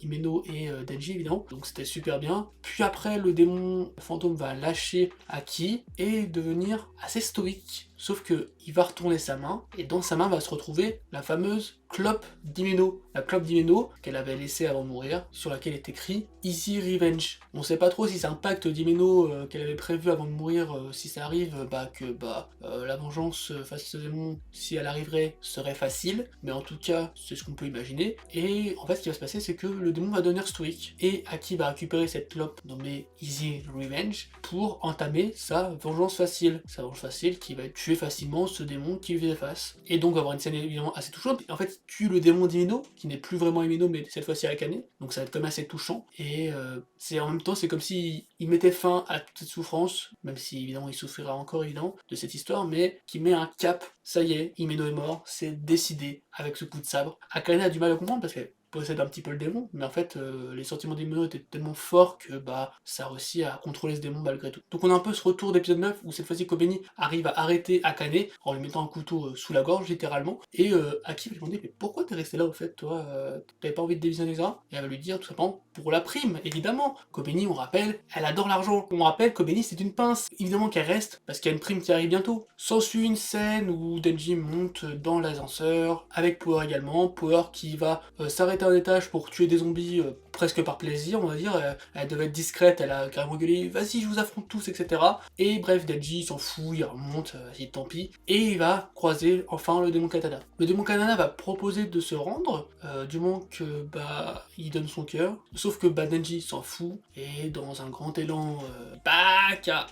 B: Himeno et Denji évidemment, donc c'était super bien. Puis après, le démon fantôme va lâcher Aki et devenir assez stoïque, sauf que il va retourner sa main, et dans sa main va se retrouver la fameuse clope d'Himeno, la clope d'Himeno qu'elle avait laissée avant de mourir, sur laquelle est écrit Easy Revenge. On sait pas trop si c'est un pacte d'Himeno qu'elle avait prévu avant de mourir, si ça arrive, la vengeance face à ce démon, si elle arriverait, serait facile, mais en tout cas, c'est ce qu'on peut imaginer. Et en fait, ce qui va se passer, c'est que le démon va devenir stoïque, et Aki va récupérer cette clope nommée Easy Revenge pour entamer sa vengeance facile qui va être tuer facilement ce démon qui lui faisait face. Et donc avoir une scène évidemment assez touchante. En fait, il tue le démon d'Himeno, qui n'est plus vraiment Himeno, mais cette fois-ci Akane. Donc ça va être quand même assez touchant. Et en même temps, c'est comme si il mettait fin à toute cette souffrance, même si évidemment il souffrira encore évidemment de cette histoire, mais qui met un cap. Ça y est, Himeno est mort, c'est décidé avec ce coup de sabre. Akane a du mal à comprendre parce qu'elle possède un petit peu le démon, mais en fait les sentiments d'Himeno étaient tellement forts que ça réussit à contrôler ce démon malgré tout. Donc on a un peu ce retour d'épisode 9 où cette fois-ci Kobeni arrive à arrêter Akane en lui mettant un couteau sous la gorge littéralement, et Aki va lui demander mais pourquoi t'es resté là au fait toi, t'avais pas envie de dévisionner ça? Et elle va lui dire tout simplement pour la prime, évidemment. Kobeni, on rappelle, elle adore l'argent. On rappelle, Kobeni c'est une pince. Évidemment qu'elle reste parce qu'il y a une prime qui arrive bientôt. S'ensuit une scène où Denji monte dans l'ascenseur avec Power également, Power qui va s'arrêter à un étage pour tuer des zombies presque par plaisir, on va dire. Elle devait être discrète, elle a carrément gueulé vas-y je vous affronte tous, etc. Et bref, Denji s'en fout, il remonte, vas-y tant pis, et il va croiser enfin le démon Katana. Le démon Katana va proposer de se rendre, du moment que il donne son cœur, sauf que Denji s'en fout, et dans un grand élan,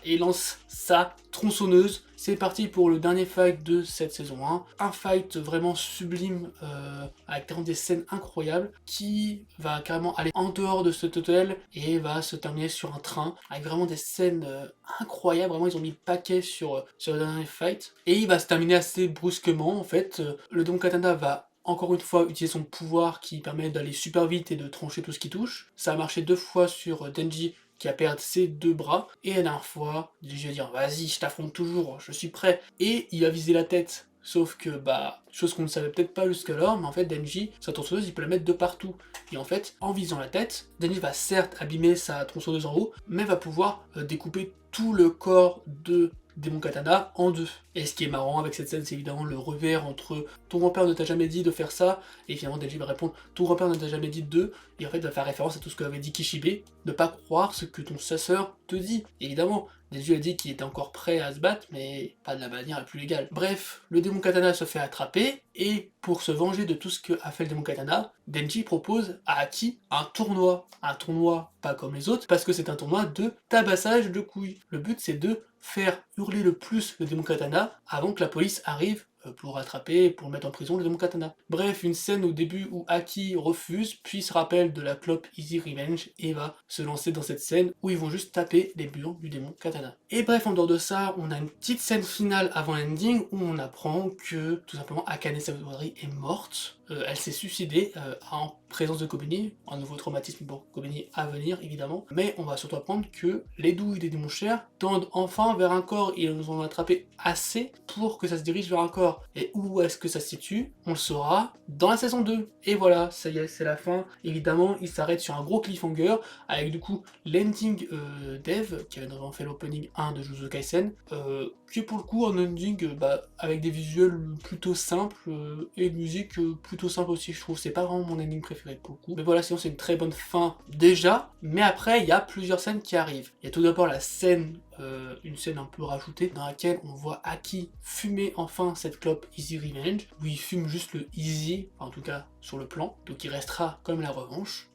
B: et lance sa tronçonneuse. C'est parti pour le dernier fight de cette saison 1. Un fight vraiment sublime, avec vraiment des scènes incroyables, qui va carrément aller en dehors de cet hôtel et va se terminer sur un train, avec vraiment des scènes incroyables. Vraiment, ils ont mis le paquet sur le dernier fight. Et il va se terminer assez brusquement, en fait. Le Don Katana va encore une fois utiliser son pouvoir qui permet d'aller super vite et de trancher tout ce qui touche. Ça a marché 2 fois sur Denji, qui a perdu ses 2 bras, et la dernière fois, Denji va dire vas-y je t'affronte toujours, je suis prêt, et il va viser la tête, sauf que chose qu'on ne savait peut-être pas jusqu'alors, mais en fait Denji, sa tronçonneuse il peut la mettre de partout, et en fait en visant la tête, Denji va certes abîmer sa tronçonneuse en haut, mais va pouvoir découper tout le corps de Démon Katana en 2. Et ce qui est marrant avec cette scène, c'est évidemment le revers entre ton grand-père ne t'a jamais dit de faire ça, et finalement Denji va répondre ton grand-père ne t'a jamais dit de, et en fait va faire référence à tout ce qu'avait dit Kishibe, ne pas croire ce que ton chasseur te dit. Évidemment, Denji a dit qu'il était encore prêt à se battre, mais pas de la manière la plus légale. Bref, le démon Katana se fait attraper, et pour se venger de tout ce que a fait le démon Katana, Denji propose à Aki un tournoi. Un tournoi pas comme les autres, parce que c'est un tournoi de tabassage de couilles. Le but c'est de faire hurler le plus le démon Katana avant que la police arrive pour rattraper, pour mettre en prison le démon Katana. Bref, une scène au début où Aki refuse, puis se rappelle de la clope Easy Revenge et va se lancer dans cette scène où ils vont juste taper les murs du démon Katana. Et bref, en dehors de ça, on a une petite scène finale avant l'ending où on apprend que tout simplement Akane Sawari est morte. Elle s'est suicidée en présence de Kobeni, un nouveau traumatisme pour Kobeni à venir évidemment, mais on va surtout apprendre que les douilles des démons chers tendent enfin vers un corps, et ils nous ont attrapé assez pour que ça se dirige vers un corps. Et où est-ce que ça se situe? On le saura dans la saison 2. Et voilà, ça y est, c'est la fin. Évidemment, il s'arrête sur un gros cliffhanger, avec du coup l'ending dev, qui avait notamment fait l'opening 1 de Jujutsu Kaisen, qui est pour le coup un ending avec des visuels plutôt simples, et une musique plutôt simple aussi, je trouve. C'est pas vraiment mon ending préféré pour le coup. Mais voilà, sinon c'est une très bonne fin déjà. Mais après, il y a plusieurs scènes qui arrivent. Il y a tout d'abord la scène, une scène un peu rajoutée, dans laquelle on voit Aki fumer enfin cette clope Easy Revenge, où il fume juste le Easy, en tout cas sur le plan, donc il restera comme la revanche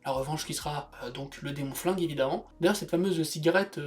B: qui sera donc le démon flingue évidemment. D'ailleurs cette fameuse cigarette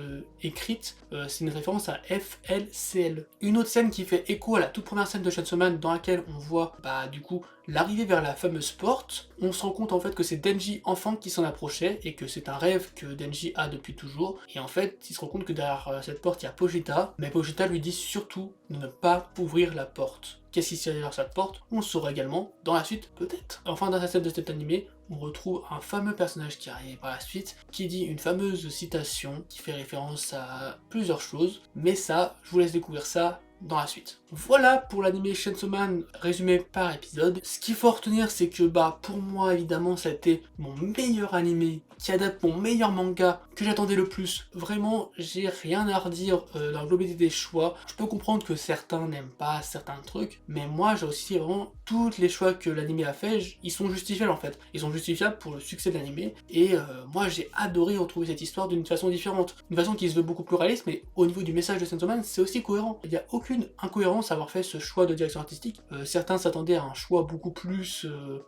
B: écrite, c'est une référence à FLCL. Une autre scène qui fait écho à la toute première scène de Chainsaw Man, dans laquelle on voit du coup l'arrivée vers la fameuse porte. On se rend compte en fait que c'est Denji enfant qui s'en approchait, et que c'est un rêve que Denji a depuis toujours, et en fait il se rend compte que derrière cette porte il y a Pogeta, mais Pogeta lui dit surtout de ne pas ouvrir la porte. Qu'est-ce qui se tient derrière cette porte? On le saura également dans la suite, peut-être. Enfin, dans la scène de cet animé, on retrouve un fameux personnage qui arrive par la suite, qui dit une fameuse citation qui fait référence à plusieurs choses, mais ça, je vous laisse découvrir ça dans la suite. Voilà pour l'anime Chainsaw Man résumé par épisode. Ce qu'il faut retenir, c'est que pour moi évidemment ça a été mon meilleur animé qui adapte mon meilleur manga que j'attendais le plus. Vraiment, j'ai rien à redire dans la globalité des choix. Je peux comprendre que certains n'aiment pas certains trucs, mais moi j'ai aussi vraiment tous les choix que l'anime a fait, ils sont justifiables en fait. Ils sont justifiables pour le succès de l'anime, et moi j'ai adoré retrouver cette histoire d'une façon différente. Une façon qui se veut beaucoup plus réaliste, mais au niveau du message de Chainsaw Man, c'est aussi cohérent. Il n'y a aucune aucune incohérence à avoir fait ce choix de direction artistique. Certains s'attendaient à un choix beaucoup plus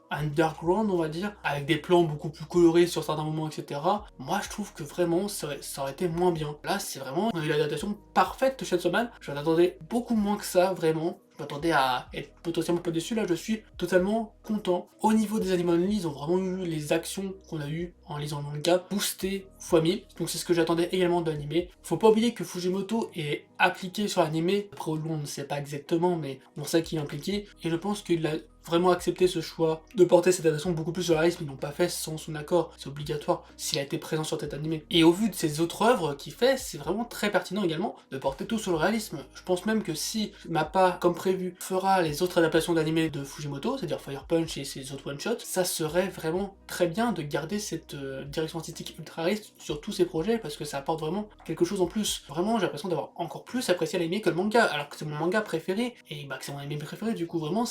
B: underground, on va dire, avec des plans beaucoup plus colorés sur certains moments, etc. Moi, je trouve que vraiment, ça aurait été moins bien. Là, c'est vraiment l'adaptation parfaite de Chainsaw Man. J'en attendais beaucoup moins que ça, vraiment. Je m'attendais à être potentiellement pas déçu, là je suis totalement content. Au niveau des animaux only, ils ont vraiment eu les actions qu'on a eues en lisant le manga boostées x 1000, donc c'est ce que j'attendais également de l'animé. Faut pas oublier que Fujimoto est appliqué sur l'animé, après au loin on ne sait pas exactement, mais on sait qu'il est impliqué, et je pense qu'il a vraiment accepté ce choix de porter cette adaptation beaucoup plus sur le réalisme. Ils n'ont pas fait sans son accord, c'est obligatoire s'il a été présent sur cet animé. Et au vu de ses autres œuvres qu'il fait, c'est vraiment très pertinent également de porter tout sur le réalisme. Je pense même que si MAPPA, comme prévu, fera les autres adaptations d'animé de Fujimoto, c'est-à-dire Fire Punch et ses autres one-shots, ça serait vraiment très bien de garder cette direction artistique ultra réaliste sur tous ses projets, parce que ça apporte vraiment quelque chose en plus. Vraiment, j'ai l'impression d'avoir encore plus apprécié l'animé que le manga, alors que c'est mon manga préféré, et que c'est mon animé préféré, du coup vraiment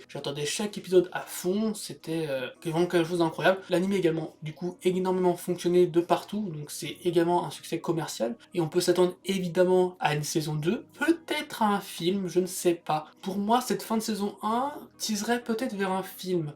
B: j'attendais chaque épisode à fond, c'était vraiment quelque chose d'incroyable. L'anime également, du coup, énormément fonctionné de partout, donc c'est également un succès commercial, et on peut s'attendre évidemment à une saison 2, peut-être à un film, je ne sais pas. Pour moi, cette fin de saison 1 teaserait peut-être vers un film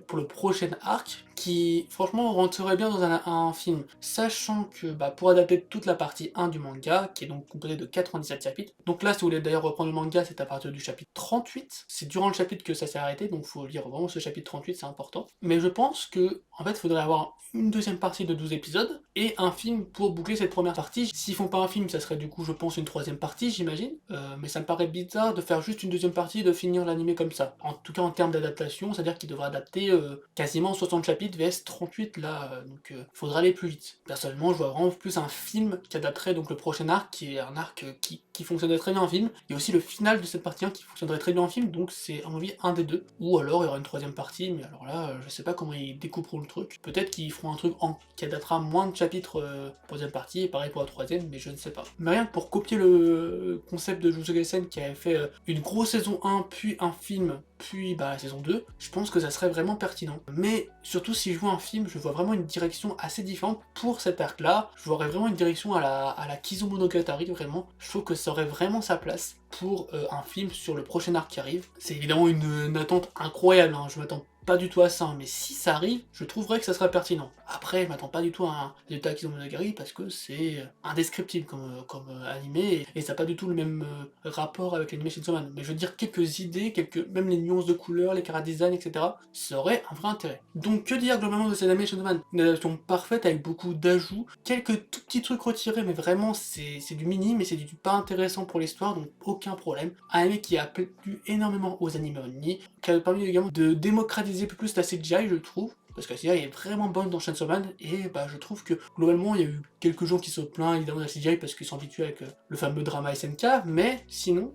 B: pour le prochain arc, qui franchement rentrerait bien dans un film, sachant que pour adapter toute la partie 1 du manga, qui est donc composée de 97 chapitres, donc là si vous voulez d'ailleurs reprendre le manga, c'est à partir du chapitre 38, c'est durant le chapitre que ça s'est arrêté, donc faut lire vraiment ce chapitre 38, c'est important. Mais je pense que en fait il faudrait avoir une deuxième partie de 12 épisodes, et un film pour boucler cette première partie. S'ils font pas un film, ça serait du coup je pense une troisième partie, j'imagine, mais ça me paraît bizarre de faire juste une deuxième partie et de finir l'animé comme ça. En tout cas en termes d'adaptation, c'est-à-dire qu'il devrait adapter quasiment 60 chapitres vs 38 là, donc faudra aller plus vite. Personnellement, je vois vraiment plus un film qui adapterait donc le prochain arc, qui est un arc qui fonctionnerait très bien en film, et aussi le final de cette partie 1 qui fonctionnerait très bien en film, donc c'est à mon avis un des deux. Ou alors il y aura une troisième partie, mais alors là, je sais pas comment ils découperont le truc. Peut-être qu'ils feront un truc qui adaptera moins de chapitres pour la deuxième partie, et pareil pour la troisième, mais je ne sais pas. Mais rien que pour copier le concept de Jujutsu Kaisen qui avait fait une grosse saison 1, puis un film, puis la saison 2, je pense que ça serait vraiment pertinent. Mais surtout si je vois un film, je vois vraiment une direction assez différente pour cet arc là, je vois vraiment une direction à la Kizumonogatari, vraiment. Je trouve que ça aurait vraiment sa place pour un film sur le prochain arc qui arrive. C'est évidemment une attente incroyable, hein. Je m'attends pas du tout à ça, mais si ça arrive, je trouverais que ça serait pertinent. Après, je m'attends pas du tout à un résultat Kizumonogatari parce que c'est indescriptible comme animé, et ça n'a pas du tout le même rapport avec l'anime Chainsaw Man. Mais je veux dire, quelques idées, même les nuances de couleurs, les chara-design, etc., ça aurait un vrai intérêt. Donc que dire globalement de cet anime Chainsaw Man? Une adaptation parfaite avec beaucoup d'ajouts, quelques tout petits trucs retirés, mais vraiment c'est du minime et c'est du pas intéressant pour l'histoire, donc aucun problème. Un anime qui a plu énormément aux animés only, qui a permis également de démocratiser un peu plus la CGI, je trouve, parce que la CGI est vraiment bonne dans Chainsaw Man, et je trouve que globalement il y a eu quelques gens qui se plaignent évidemment de la CGI parce qu'ils sont habitués avec le fameux drama SNK, mais sinon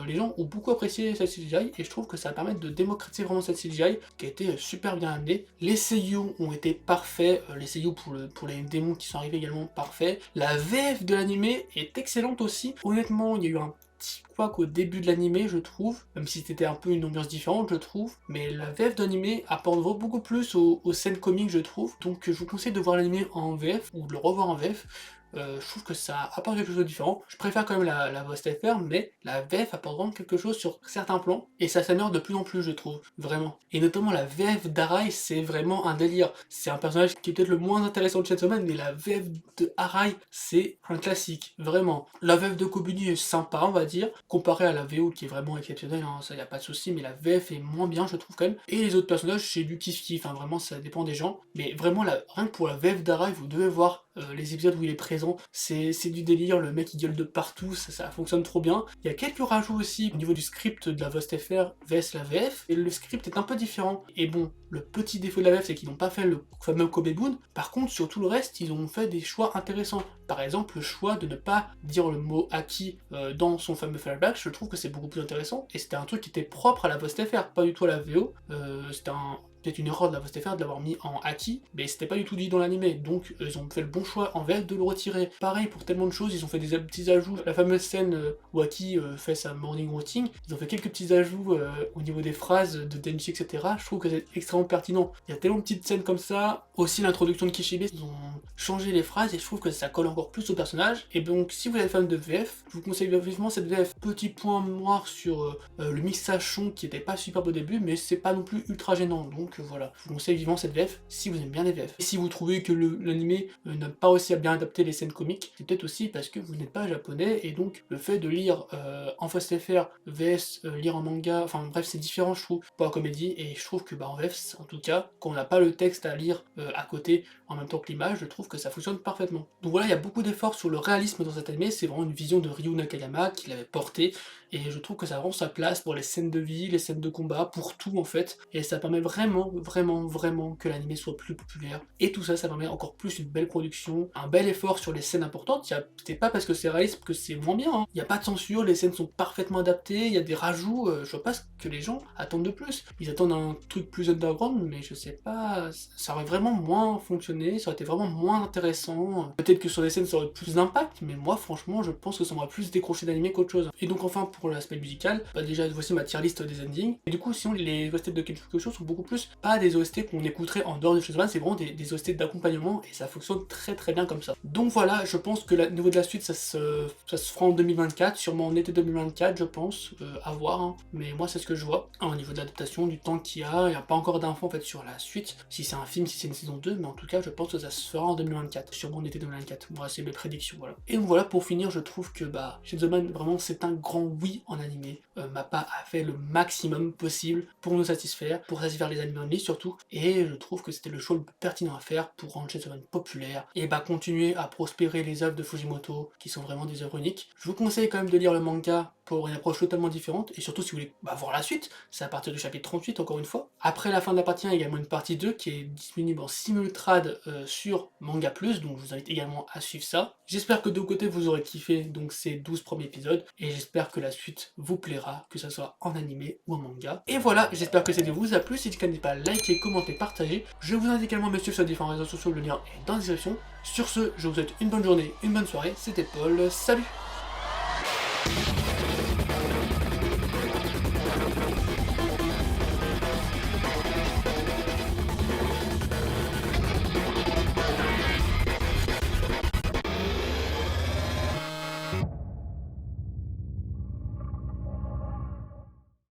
B: les gens ont beaucoup apprécié cette CGI, et je trouve que ça va permettre de démocratiser vraiment cette CGI qui a été super bien amenée. Les seiyuu ont été parfaits, les seiyuu pour les démons qui sont arrivés également parfaits. La VF de l'animé est excellente aussi. Honnêtement, il y a eu un petit couac au début de l'animé, je trouve, même si c'était un peu une ambiance différente, je trouve, mais la VF d'animé apporte beaucoup plus aux scènes comiques, je trouve, donc je vous conseille de voir l'animé en VF, ou de le revoir en VF. Je trouve que ça apporte quelque chose de différent. Je préfère quand même la voix FR, mais la VF apporte vraiment quelque chose sur certains plans, et ça s'améliore de plus en plus, je trouve, vraiment. Et notamment la VF d'Arai, c'est vraiment un délire. C'est un personnage qui est peut-être le moins intéressant de Chainsaw Man, mais la VF de Arai, c'est un classique, vraiment. La VF de Kobuni est sympa, on va dire, comparé à la VO qui est vraiment exceptionnelle, hein, ça y a pas de souci, mais la VF est moins bien, je trouve quand même. Et les autres personnages, c'est du kiff-kiff, hein, vraiment, ça dépend des gens. Mais vraiment, rien que pour la VF d'Arai, vous devez voir les épisodes où il est présent, c'est du délire, le mec il gueule de partout, ça fonctionne trop bien. Il y a quelques rajouts aussi au niveau du script de la voix FR vs la VF, et le script est un peu différent. Et bon, le petit défaut de la VF, c'est qu'ils n'ont pas fait le fameux Kobe Boon. Par contre, sur tout le reste, ils ont fait des choix intéressants. Par exemple, le choix de ne pas dire le mot Aki dans son fameux flashback, je trouve que c'est beaucoup plus intéressant, et c'était un truc qui était propre à la voix FR, pas du tout à la VO. C'était peut-être une erreur de la voix FR de l'avoir mis en Aki, mais c'était pas du tout dit dans l'animé, donc ils ont fait le bon choix en VF de le retirer. Pareil pour tellement de choses, ils ont fait des petits ajouts. La fameuse scène où Aki fait sa morning routine, ils ont fait quelques petits ajouts au niveau des phrases de Denji, etc. Je trouve que c'est extrêmement pertinent. Il y a tellement de petites scènes comme ça, Aussi l'introduction de Kishibe, ils ont changé les phrases et je trouve que ça colle encore plus au personnage. Et donc si vous êtes fan de VF, je vous conseille vivement cette VF. Petit point noir sur le mixage son qui était pas superbe au début, mais c'est pas non plus ultra gênant. Donc voilà, je vous conseille vivement cette VF si vous aimez bien les VF. Et si vous trouvez que l'animé n'a pas aussi à bien adapter les scènes comiques, c'est peut-être aussi parce que vous n'êtes pas japonais et donc le fait de lire en FR VS, lire en manga, enfin bref c'est différent je trouve pour la comédie et je trouve que en VF en tout cas, quand on n'a pas le texte à lire à côté en même temps que l'image, je trouve que ça fonctionne parfaitement. Donc voilà, il y a beaucoup d'efforts sur le réalisme dans cet animé, c'est vraiment une vision de Ryu Nakayama qui l'avait porté et je trouve que ça a vraiment sa place pour les scènes de vie, les scènes de combat, pour tout en fait, et ça permet vraiment que l'animé soit plus populaire. Et tout ça, ça permet encore plus une belle production, un bel effort sur les scènes importantes. C'est pas parce que c'est réaliste que c'est moins bien, hein. Il n'y a pas de censure, les scènes sont parfaitement adaptées, il y a des rajouts, je vois pas ce que les gens attendent de plus. Ils attendent un truc plus underground, mais je sais pas, ça aurait vraiment moins fonctionné, ça aurait été vraiment moins intéressant. Peut-être que sur les scènes ça aurait plus d'impact, mais moi franchement je pense que ça m'aurait plus décroché d'animé qu'autre chose. Et donc enfin pour l'aspect musical, déjà voici ma tier list des endings. Et du coup sinon les OST de quelque chose sont beaucoup plus pas des OST qu'on écouterait en dehors de Chainsaw Man, c'est vraiment des OST d'accompagnement et ça fonctionne très bien comme ça. Donc voilà, je pense que au niveau de la suite ça se fera en 2024, sûrement en été 2024 je pense, à voir, hein. Mais moi c'est ce que je vois, hein, au niveau de l'adaptation, du temps qu'il y a pas encore d'infos en fait sur la suite, si c'est un film, si c'est une saison 2, mais en tout cas je pense que ça se fera en 2024, sûrement en été 2024, moi c'est mes prédictions, voilà. Et donc voilà, pour finir, je trouve que Chainsaw Man vraiment c'est un grand oui en animé. Mappa a fait le maximum possible pour nous satisfaire, pour satisfaire les animés only surtout, et je trouve que c'était le choix le plus pertinent à faire pour rendre Chainsaw Man populaire, et continuer à prospérer les œuvres de Fujimoto, qui sont vraiment des œuvres uniques. Je vous conseille quand même de lire le manga pour une approche totalement différente, et surtout si vous voulez voir la suite, c'est à partir du chapitre 38 encore une fois. Après la fin de la partie 1, il y a également une partie 2 qui est disponible en simultrade sur Manga Plus, donc je vous invite également à suivre ça. J'espère que de vos côtés vous aurez kiffé donc ces 12 premiers épisodes, et j'espère que la suite vous plaira, que ce soit en animé ou en manga. Et voilà, j'espère que cette vidéo vous a plu, si c'est le cas n'hésitez pas à liker, commenter, partager. Je vous invite également à me suivre sur les différents réseaux sociaux, le lien est dans la description. Sur ce, je vous souhaite une bonne journée, une bonne soirée, c'était Paul, salut!